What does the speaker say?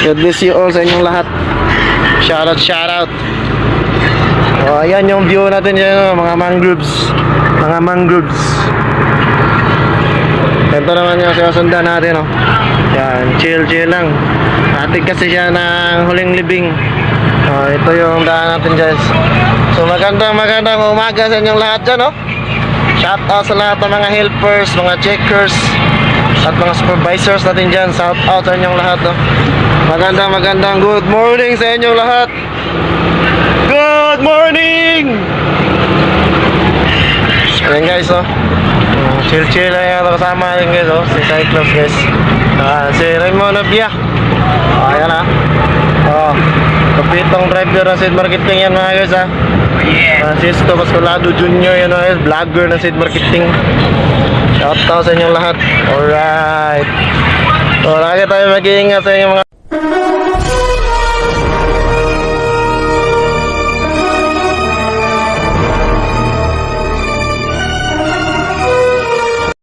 God bless you all sa inyong lahat. Shoutout, shoutout. O, ayan yung view natin dyan, mga mangroves. Mga mangroves. Ito naman yung sinusundan natin, oh. Yan, chill lang. Atik kasi siya ng huling libing. Ito yung daan natin, guys. So magandang umaga sa inyong lahat dyan, oh. Shout out sa lahat ng mga helpers, mga checkers, at mga supervisors natin dyan. Shout out sa inyong lahat, oh. Magandang good morning sa inyong lahat. Good morning! Ayan, guys, oh. Chill na yung kasama rin, guys, oh. Si Cyclops, guys. Si Raymond Nabia. Ayan, ah. Kapitong driver ng Seed Marketing yan, mga guys, ha. Francisco Pascolado Jr. yan, guys. Vlogger ng Seed Marketing. Shout out sa inyong lahat. Alright. So, lagi tayo mag-iingat sa inyong mga